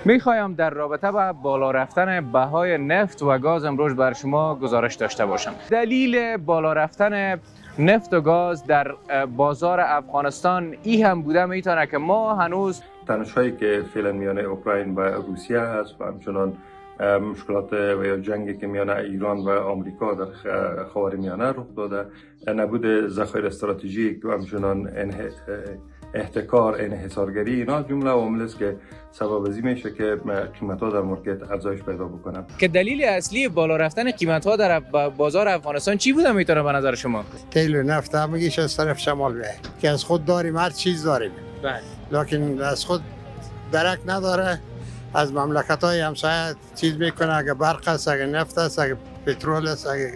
میخوایم در رابطه با بالا رفتن بهای نفت و گاز امروز بر شما گزارش داشته باشم. دلیل بالا رفتن نفت و گاز در بازار افغانستان هم بوده میتونه که ما هنوز تنش‌هایی که فعلا میان اوکراین و روسیه هست و همچنان مشکلات و یا جنگی که میان ایران و آمریکا در خاورمیانه رخ داده، نبود ذخایر استراتژیک و همچنان احتکار، انحصارگری، اینا جمله عوامل است که سبب ازی میشه که قیمت‌ها در مارکت افزایش پیدا بکنن. که دلیل اصلی بالا رفتن قیمت‌ها در بازار افغانستان چی بوده میتونه به نظر شما؟ تیل و نفت همگیش از طرف شمال میاد که از خود داریم، هر چیز داریم، بله. لکن از خود درک نداره. از مملکت‌های همسایه چیز میکنه، اگه برق است، اگه نفت است، اگه پترول است، اگه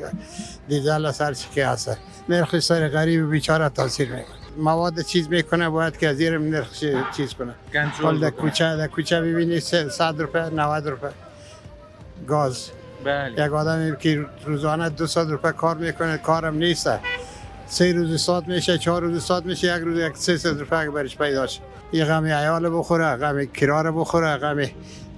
دیزل است، هر چی که هست، نرخ سر غریب بیچاره تاثیر میکنه. مواد چیز میکنه، باید که از زیر نرخ چیز کنه. در کوچه ببینید 100 روپه 90 روپه گاز. بله. یک آدمی که روزانه 200 روپه کار میکنه، کارم نیست، 3 روز ساعت میشه، 4 روز ساعت میشه، یک روز 300 روپه اگه برش پیدا شه، یه غم عیال بخوره، غم کرا رو بخوره، غم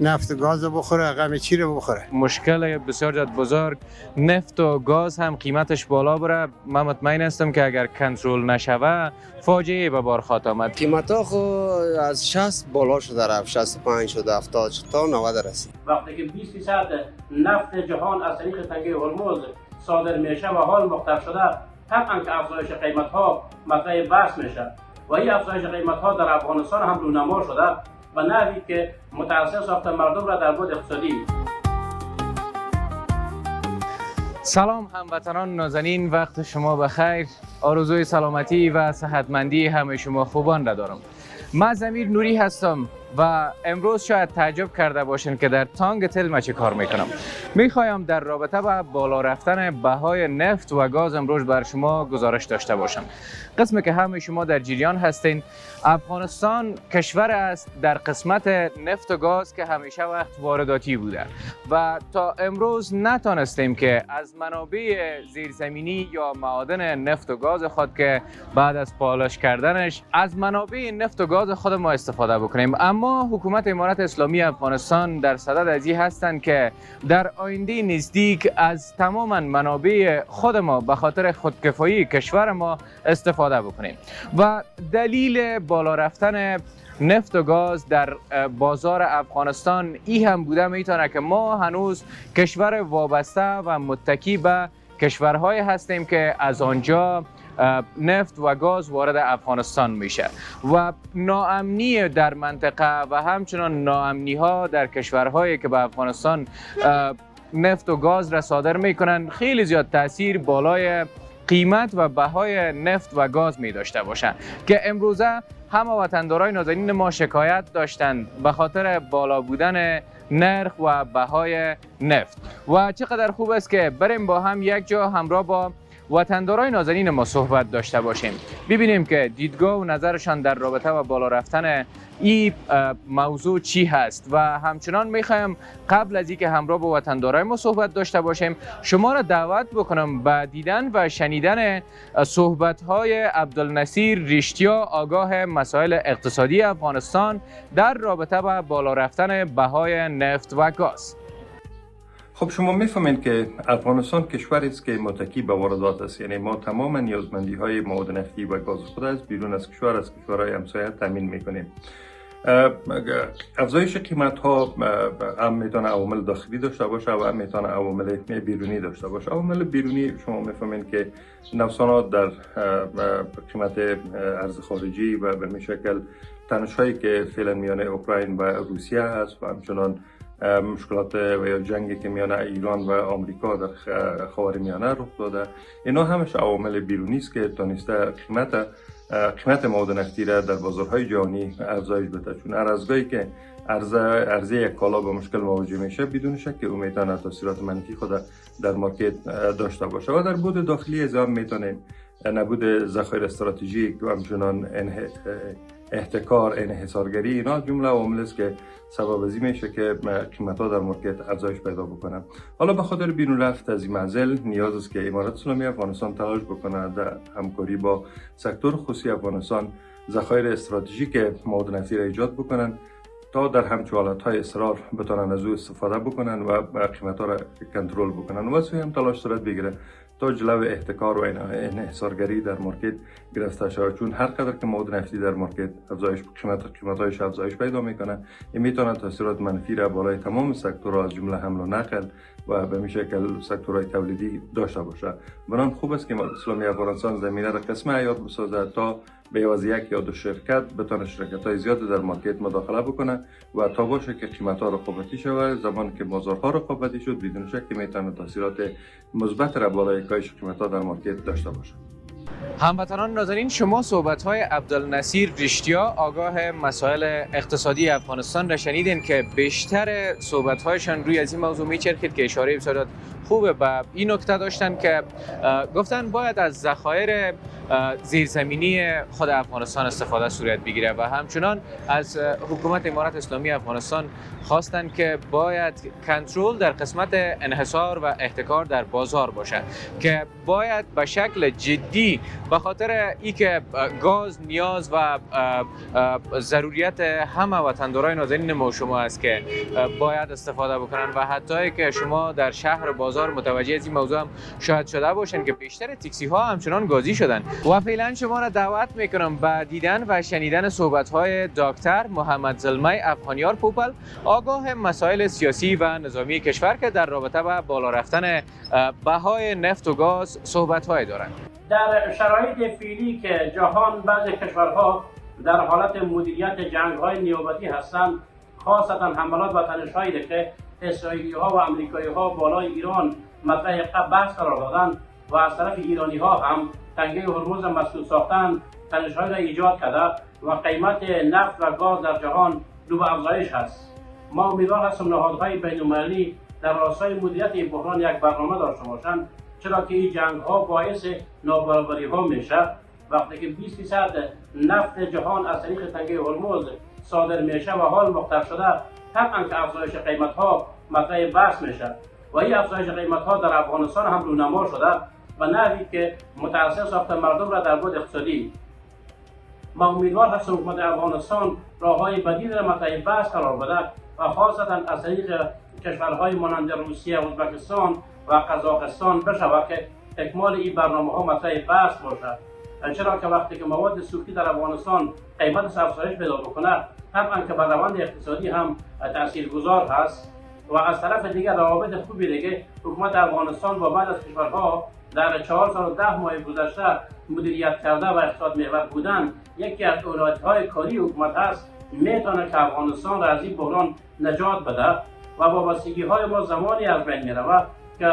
نفت و گاز بخوره، غم چی رو بخوره. مشکل بسیار جد بزرگ، نفت و گاز هم قیمتش بالا بره. من مطمئن هستم که اگر کنترل نشوه فاجعه به بار خواهد آمد. قیمتا خو از 60 بالا شده، رفت 65 شده، 70 تا 90 رسید. وقتی که 20% نفت جهان از طریق تنگه هرمز صادر میشه و حال مختلف شده، طبعا که افزایش قیمت ها مطرح بحث میشه و این افزایش قیمت ها در افغانستان هم رونما شده و نحوی که متاثر ساخته مردم را در بعد اقتصادی. سلام هموطنان نازنین، وقت شما بخیر. آرزوی سلامتی و صحتمندی همه شما خوبان را دارم. من ضمیر نوری هستم و امروز شاید تعجب کرده باشین که در تانگ تل چه کار میکنم. میخوایم در رابطه با بالا رفتن بهای نفت و گاز امروز بر شما گزارش داشته باشم. قسمی که همه شما در جریان هستین، افغانستان کشور است در قسمت نفت و گاز که همیشه وقت وارداتی بوده و تا امروز نتانستیم که از منابع زیرزمینی یا معادن نفت و گاز خود که بعد از پالش کردنش از منابع نفت و گاز خود ما استفاده بکنیم. اما حکومت امارت اسلامی افغانستان در صدد از این هستند که در آینده نزدیک از تماما منابع خود ما به خاطر خودکفایی کشور ما استفاده بکنیم و دلیل بالا رفتن نفت و گاز در بازار افغانستان هم بوده میتونه که ما هنوز کشور وابسته و متکی به کشورهای هستیم که از آنجا نفت و گاز وارد افغانستان میشه و ناامنی در منطقه و همچنان ناامنی ها در کشورهایی که به افغانستان نفت و گاز را صادر میکنن خیلی زیاد تاثیر بالای قیمت و بهای نفت و گاز می داشته باشند که امروزه همه وطندارای نازنین ما شکایت داشتند به خاطر بالا بودن نرخ و بهای نفت و چقدر خوب است که بریم با هم یک جا همراه با وطندارای نازنین ما صحبت داشته باشیم، ببینیم که دیدگاه و نظرشان در رابطه با بالا رفتن این موضوع چی هست و همچنان میخوایم قبل از اینکه همراه با وطندارای ما صحبت داشته باشیم شما را دعوت بکنم به دیدن و شنیدن صحبت‌های عبدالنصیر ریشتیا، آگاه مسائل اقتصادی افغانستان در رابطه با بالا رفتن بهای نفت و گاز. خب شما میفهمید که افغانستان کشوری است که متکی به واردات است، یعنی ما تمام نیازمندی های مواد نفتی و گاز خود از بیرون از کشورهای همسایه تامین میکنیم. افزایش قیمت ها هم میتونه عوامل داخلی داشته باشه و هم میتونه عوامل بیرونی داشته باشه. عوامل بیرونی شما میفهمید که نوسانات در قیمت ارز خارجی و به شکل تنش‌هایی که فعلا میان اوکراین و روسیه هست و همچنان مشکلات و یا جنگی که میان ایران و آمریکا در خاورمیانه رخ داده، اینا همش عوامل بیرونی است که تونسته قیمت مواد نفتی را در بازارهای جهانی افزایش بده. چون هر از گاهی که عرضه یک کالا به مشکل مواجه میشه بدون شک که او میتونه تاثیرات منفی خود در مارکت داشته باشه و در بود داخلی از هم میتونه نبود ذخایر استراتژیک و همچنان احتکار، انحصارگری، اینا جمله عوامل است که سبب ازی میشه که قیمت‌ها در مارکت افزایش پیدا بکنه. حالا به خاطر بیرون رفت از این معضل نیاز است که امارت اسلامی افغانستان تلاش بکنه در همکاری با سکتور خصوصی افغانستان ذخایر استراتژیک مواد نفتی را ایجاد بکنن تا در همچون حالتهای اصرار بتونن از او استفاده بکنن و قیمت ها را کنترل بکنن و سوی هم تلاش صورت بگیره تا جلو احتکار و انحصارگری در مارکت گرفته شود. چون هر قدر که مواد نفتی در مارکت افزایش قیمت‌هایش افزایش پیدا میکنه، این میتونه تاثیرات منفی را بالای تمام سکتورها از جمله حمل و نقل و به شکل سکتورهای تولیدی داشته باشه. بران خوب است که اسلامی افغانستان زمینه را قسم حیات بسازه تا به عوض یک یا دو شرکت بتونه شرکت‌های زیاد در مارکت مداخله بکنه و تا باشه که قیمت‌ها رقابتی شود. زمان که بازارها رقابتی شد بدون شک میتونه تاثیرات مثبت را بالای کاهش قیمت‌ها در مارکت داشته باشه. هموطنان نازنین، شما صحبت‌های عبدالنصیر رشتیا آگاه مسائل اقتصادی افغانستان را شنیدین که بیشتر صحبت‌هایشان روی از این موضوع می‌چرخید که اشاره بسیار خوبه به این نکته داشتن که گفتن باید از ذخایر زیرزمینی خود افغانستان استفاده صورت بگیره و همچنان از حکومت امارت اسلامی افغانستان خواستن که باید کنترل در قسمت انحصار و احتکار در بازار باشه که باید به شکل جدی به خاطر ای که گاز نیاز و ضروریت همه وطندارای نازنین ما و شما است که باید استفاده بکنن و حتی که شما در شهر و بازار متوجه از این موضوع هم شاهد شده باشن که بیشتر تاکسی ها همچنان گازی شدن و فعلا شما را دعوت میکنم به دیدن و شنیدن صحبت های دکتر محمد زلمه افغانیار پوپل آگاه مسائل سیاسی و نظامی کشور که در رابطه با بالا رفتن بهای نفت و گاز صحبت های دارند. در شرایط فعلی که جهان بعضی کشورها در حالت مدیریت جنگ‌های نیابتی هستند، خاصتا حملات و تنش‌هایی که اسرائیلی‌ها و آمریکایی‌ها بالای ایران مطرح بحث قرار دادند و از طرف ایرانی‌ها هم تنگه هرمز مسدود ساختن تنش‌هایی را ایجاد کرده و قیمت نفت و گاز در جهان رو به افزایش است. ما امیدوار هستیم نهادهای بین‌المللی در راستای مدیریت این بحران یک برنامه داشته باشند، چرا که این جنگ‌ها باعث نابرابری‌ها میشه. وقتی که 20% نفت جهان از طریق تنگه هرمز صادر میشه و حال مختل شده، طبعا که افزایش قیمت‌ها مطرح بحث میشه و این افزایش قیمت‌ها در افغانستان هم رونما شده و نحوی که متأثر ساخته مردم را در بعد اقتصادی. ما امیدوار هستیم حکومت افغانستان راه‌های بدیل را مطرح بحث قرار بده و خاصتا از طریق کشورهای مانند روسیه، ازبکستان و قزاقستان بشود که اکمال این برنامه‌ها مطرح بحث باشد. چرا که وقتی که مواد سوختی در افغانستان قیمت افزایش پیدا بکنه، طبعا که بر روند اقتصادی هم تاثیرگذار هست و از طرف دیگر روابط خوبی دیگه حکومت افغانستان با بعض از کشورها در 4 سال و 10 ماه گذشته مدیریت کرده و اقتصاد محور بودن یکی از اولویت‌های کاری حکومت هست. میتونه که افغانستان را از این بحران نجات بده و وابستگی‌های ما زمانی از بین می‌رود که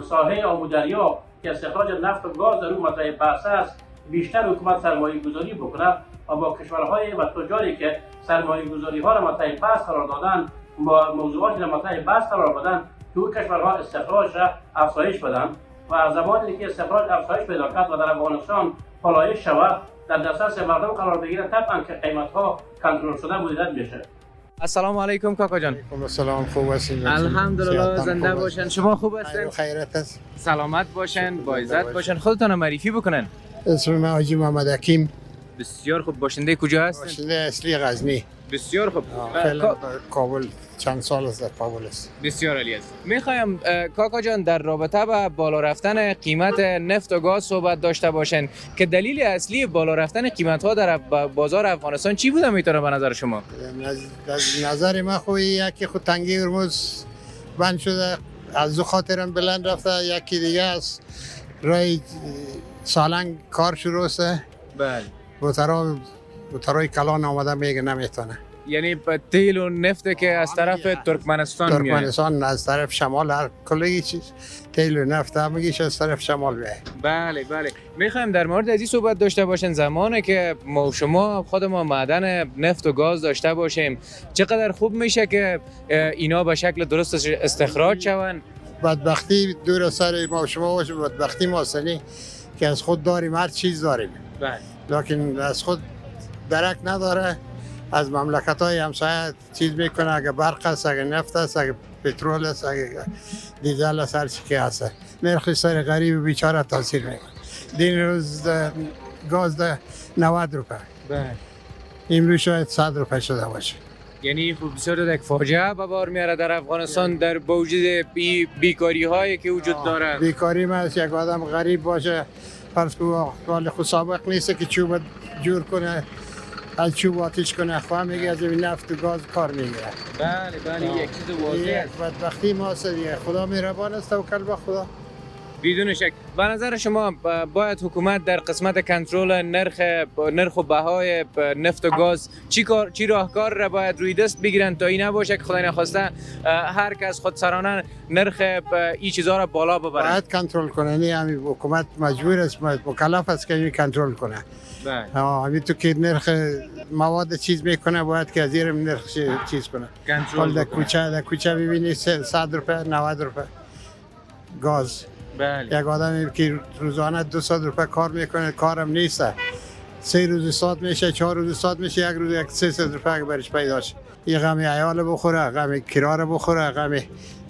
ساحه آمودریا که استخراج نفت و گاز در اون مطرح بحث است، بیشتر حکومت سرمایه گذاری بکنه و با کشورهای و تجاری که سرمایه گذاری ها را مطرح بحث قرار دادن با موضوعاتی را مطرح بحث قرار بدن که اون کشورها استخراج را افزایش بدن و زمانی که استخراج افزایش پیدا کرد و در افغانستان پالایش شود در دسترس مردم قرار بگیره، طبعا که قیمت ها کنترل شده مدیریت میشه. السلام علیکم کاکا جان. السلام، خوب هستین؟ الحمدلله، زنده باشن. شما خوب هستین؟ خیرت است. سلامت باشن، با عزت باشن. خودتان معرفی بکنن. اسم من حاجی محمد حکیم. بسیار خوب. باشنده کجا هستین؟ باشنده اصلی غزنی. بسیار خوب. فعلا کابل چند سال است در کابل است. بسیار عالی است. میخوایم کاکا جان در رابطه با بالا رفتن قیمت نفت و گاز صحبت داشته باشن که دلیل اصلی بالا رفتن قیمت ها در بازار افغانستان چی بوده میتونه به نظر شما؟ نظر من خو یکی خود تنگی هرمز بند شده، از دو خاطرم بلند رفته، یکی دیگه است رای سالنگ کار شروع است. بله. بوترای کلان آمده میگه نمیتونه. یعنی تیل و نفت که از طرف ترکمنستان میاد. ترکمنستان از طرف شمال هر کلی چیز تیل و نفت هم میگیش از طرف شمال بیاید. بله بله. میخوایم در مورد از این صحبت داشته باشین. زمانی که ما شما خود ما معدن نفت و گاز داشته باشیم، چقدر خوب میشه که اینا به شکل درست استخراج شون. بدبختی دور سر ما شما باشه، بدبختی ما سنی که از خود داریم، هر چیز داریم. بله. لکن از خود درک نداره. از مملکت‌های همسایه چیز میکنه، اگه برق است، اگه نفت است، اگه پترول است، اگه دیزل است، هر چی که هست، نرخ سر غریب بیچاره تاثیر میکنه. دین روز گاز 90 روپیه، بله. امروز شاید 100 روپیه شده باشه. یعنی خب بسیار یک فاجعه به بار میاره در افغانستان در با وجود بیکاری هایی که وجود داره. بیکاری ما از یک آدم غریب باشه، فرض کن حال خود سابق نیست که چوب جور کنه، از چوب آتیش کنه، خواه میگه از این نفت و گاز کار میگیره. بله یک چیز واضح است. بدبختی ما دیگه. خدا مهربان است، توکل به خدا. بدون شک. به نظر شما باید حکومت در قسمت کنترل نرخ و بهای نفت و گاز چی راهکار را باید روی دست بگیرن تا این نباشه که خدای نخواسته هر کس خودسرانه نرخ این چیزا را بالا ببره؟ باید کنترل کنه. نه همین حکومت مجبور است، مکلف است که کنترل کنه. بله. همین تو که نرخ مواد چیز میکنه باید که از زیر نرخ چیز کنه. کنترل در کوچه ببینی 100 روپه 90 روپه گاز. بله. یک آدمی که روزانه 200 روپه کار میکنه کارم نیست، 3 روز ساعت میشه، 4 روز ساعت میشه، یک روز 300 روپه که برش پیدا شه. یه غم عیال بخوره، غم کرا رو بخوره، غم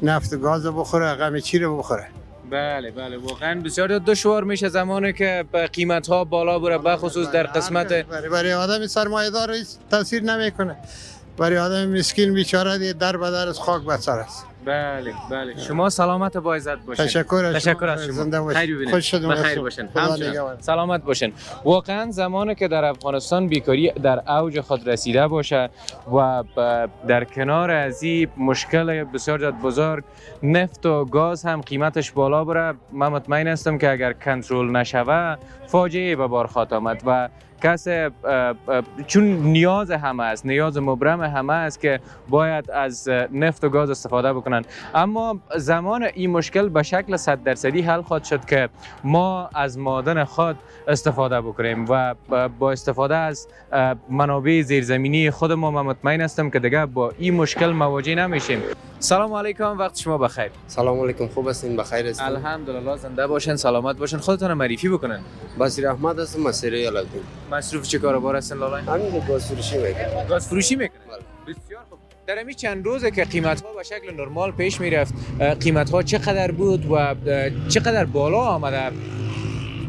نفت و گاز بخوره، غم چی رو بخوره. بله واقعا بسیار دشوار میشه زمانی که قیمت ها بالا بره، بخصوص در قسمت برای آدم سرمایه‌دار تاثیر نمیکنه، برای آدم مسکین بیچاره دیگه در بدر از خاک بسر است. بله شما سلامت و با عزت باشین. تشکر از شما. زنده باشین. خیر ببینید. خوش شدم. بخیر باشین. همچنان سلامت باشین. واقعا زمانی که در افغانستان بیکاری در اوج خود رسیده باشه و در کنار از این مشکل بسیار بزرگ نفت و گاز هم قیمتش بالا بره، من مطمئن هستم که اگر کنترل نشوه فاجعه به بار خواهد آمد و کس چون نیاز همه است، نیاز مبرم همه است که باید از نفت و گاز استفاده بکنن. اما زمان این مشکل به شکل 100% حل خواهد شد که ما از معادن خود استفاده بکنیم و با استفاده از منابع زیرزمینی خود ما من مطمئن هستم که دیگه با این مشکل مواجه نمیشیم. سلام علیکم، وقت شما بخیر. سلام علیکم، خوب هستین؟ بخیر هستین؟ الحمدلله، زنده باشین، سلامت باشین. خودتون معرفی بکنن. بصیر احمد هستم، مسیری علالدین. مصروف چه کاربار هستین لالا؟ همین گاز فروشی میکنم. گاز فروشی میکنن. بسیار خوب. در همین چند روزه که قیمت ها به شکل نرمال پیش میرفت، قیمت ها چقدر بود و چقدر بالا آمده؟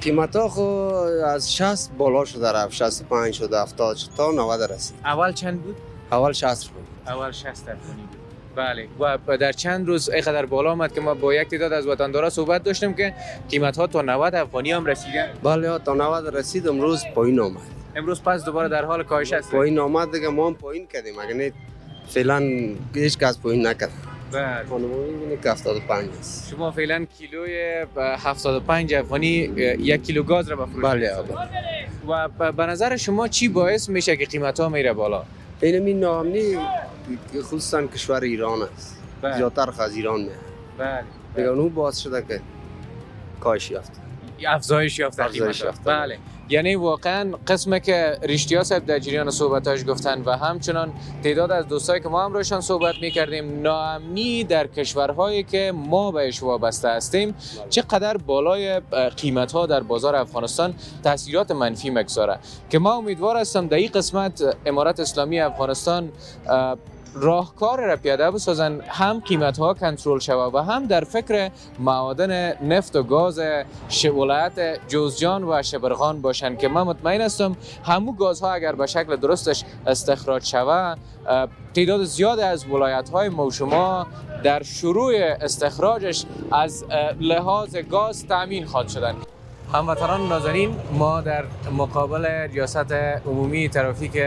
قیمت ها خو از 60 بالا شده رفت، 65 شده، 70 شده تا 90 رسید. اول چند بود؟ اول 60 بود. اول 60 افغانی بود. بله و در چند روز اینقدر بالا آمد که ما با یک تعداد از وطندارا صحبت داشتیم که قیمت ها تا 90 افغانی هم رسیده. بله تا 90 رسید، امروز پایین آمد. امروز پس دوباره در حال کاهش است. پایین آمد دیگه، ما هم پایین کردیم، اگر نه فعلا هیچ کس پایین نکرد. بله. خانمو می‌بینی که 75 است. شما فعلا کیلوی 75 افغانی یک کیلو گاز را بفروشید. بله. و به نظر شما چی باعث میشه که قیمت ها میره بالا؟ این ناامنی خصوصا کشور ایران است. زیادتر از ایران میاد. بله. دیگه اون باعث شده که کاهش یافت. افزایش یافته قیمت. بله. یعنی واقعا قسمی که رشتیا صاحب در جریان صحبتاش گفتن و همچنان تعداد از دوستایی که ما هم روشان صحبت میکردیم، ناامنی در کشورهایی که ما بهش وابسته هستیم چقدر بالای قیمت ها در بازار افغانستان تاثیرات منفی میگذاره که ما امیدوار هستم در این قسمت امارت اسلامی افغانستان راهکار را پیاده بسازن، هم قیمت ها کنترل شود و هم در فکر معادن نفت و گاز ولایت جوزجان و شبرغان باشن که من مطمئن هستم همو گازها اگر به شکل درستش استخراج شود، تعداد زیاد از ولایت های ما و شما در شروع استخراجش از لحاظ گاز تامین خواهد شدن. هموطنان نازنین، ما در مقابل ریاست عمومی ترافیک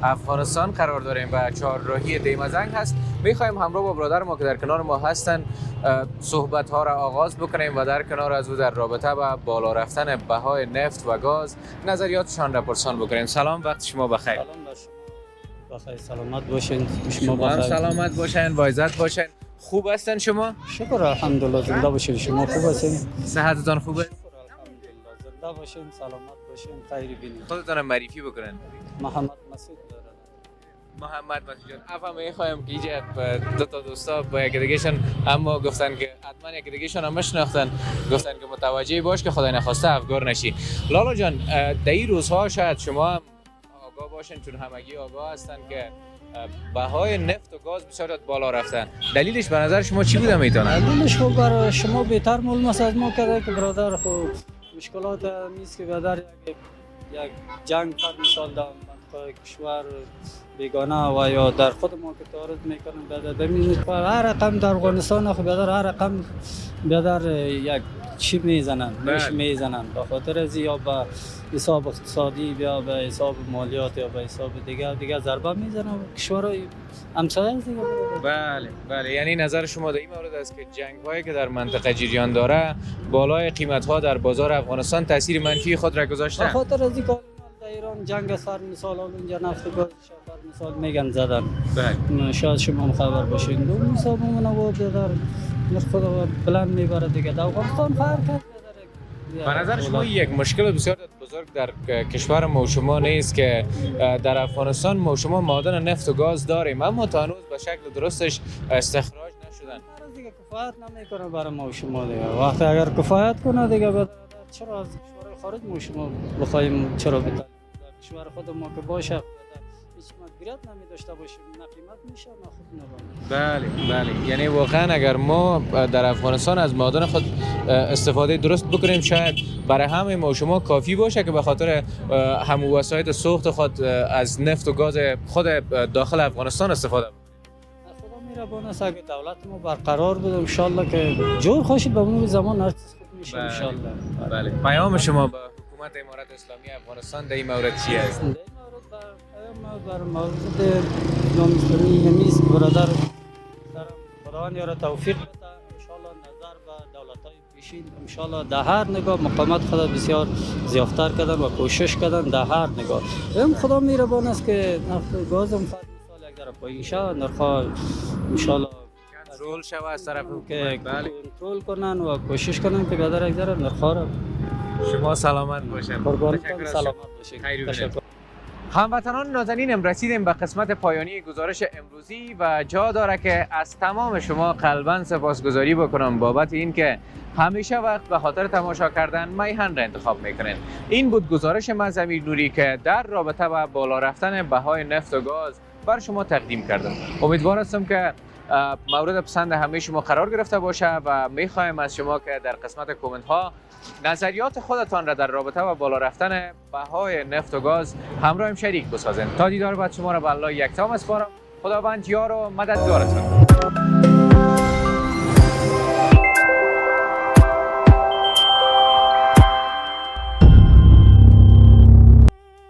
افغانستان قرار داریم و چهارراهی دیمزنگ هست. میخوایم همراه با برادر ما که در کنار ما هستن صحبت ها را آغاز بکنیم و در کنار از او در رابطه با بالا رفتن بهای نفت و گاز نظریاتشان را پرسان بکنیم. سلام، وقت شما بخیر. سلام بر شما. بخیر، سلامت باشین. شما هم سلامت باشین، با عزت باشین. خوب هستن شما؟ شکر الحمدلله، زنده باشین. شما خوب هستین؟ صحتتان خوبه؟ شکر الحمدلله، زنده باشین، سلامت باشین، خیر بینید. خودتان معرفی بکنن. محمد مسعود دارم. محمد مسعود جان، افهم میخوایم که اینجا دو تا دوستا با یک دیگهشون اما گفتن که حتما یک دیگهشون هم شناختن، گفتن که متوجه باش که خدای نخواسته افگار نشی. لالا جان، در این روزها شاید شما هم آگاه باشین، چون همگی آگاه هستن که بهای نفت و گاز بسیار بالا رفتن. دلیلش به نظر شما چی بوده میتونه؟ دلیلش خب برای شما بهتر معلوم است از ما که برادر خب مشکلات نیست که برادر یک جنگ پر مثال در کشور بیگانه و یا در خود ما که تعارض میکنن بدر هر رقم در افغانستان خب بدر هر رقم بدر یک چی میزنن میزنن به خاطر از یا به حساب اقتصادی یا به حساب مالیات یا به حساب دیگه ضربه میزنن و کشورهای همسایه دیگه. بله یعنی نظر شما در این مورد است که جنگ هایی که در منطقه جریان داره بالای قیمت ها در بازار افغانستان تاثیر منفی خود را گذاشته. به خاطر از این کار در ایران جنگ سر مثال اونجا نفت و گاز شفر مثال میگن زدن. بله شاید شما هم خبر باشین دو حساب من در نرخ بلند میبره دیگه در افغانستان فرق کرد. به نظر شما یک مشکل بسیار بزرگ در کشور ما و شما نیست که در افغانستان ما و شما معادن نفت و گاز داریم اما تا هنوز به شکل درستش استخراج نشدن؟ دیگه کفایت نمیکنه برای ما و شما دیگه. وقتی اگر کفایت کنه دیگه چرا از کشور خارج ما و شما بخوایم چرا بتالیم؟ کشور خود ما که باشه هیچ مدیریت نمی داشته باشیم نه قیمت میشه نه خوب نباشه. بله یعنی واقعا اگر ما در افغانستان از معادن خود استفاده درست بکنیم شاید برای همه ما و شما کافی باشه که به خاطر همو وسایل سوخت خود از نفت و گاز خود داخل افغانستان استفاده بکنیم. خدا میربان است اگه دولت ما برقرار بود ان شاء الله که جور خوشی به اون زمان هر چیز خوب میشه ان شاء الله. بله پیام شما به حکومت امارت اسلامی افغانستان در این مورد چی است؟ بر مورد نامستانی نیست برادر خداوند یاره توفیق بده ان شاء الله نظر به دولت‌های پیشین ان شاء الله در هر نگاه مقامات خدا بسیار زیافتر کردن و کوشش کردن در هر نگاه. خدا مهربان است که نفت گاز هم فرض مثال یک ذره پایین شه نرخ‌ها ان شاء الله کنترل شود از طرف که کنترل کنن و کوشش کنن که بدر یک ذره نرخ‌ها را شما سلامت باشین. قربانتون سلامت باشین. هموطنان نازنینم رسیدیم به قسمت پایانی گزارش امروزی و جا داره که از تمام شما قلباً سپاسگزاری بکنم بابت این که همیشه وقت به خاطر تماشا کردن میهن را انتخاب میکنین. این بود گزارش من ضمیر نوری که در رابطه با بالا رفتن بهای نفت و گاز بر شما تقدیم کردم. امیدوار هستم که مورد پسند همه شما قرار گرفته باشه و میخوایم از شما که در قسمت کامنت ها نظریات خودتان را در رابطه با بالا رفتن بهای نفت و گاز همراهم شریک بسازین. تا دیدار بعد شما را به الله یکتا میسپارم. خداوند یار و مددگارتان.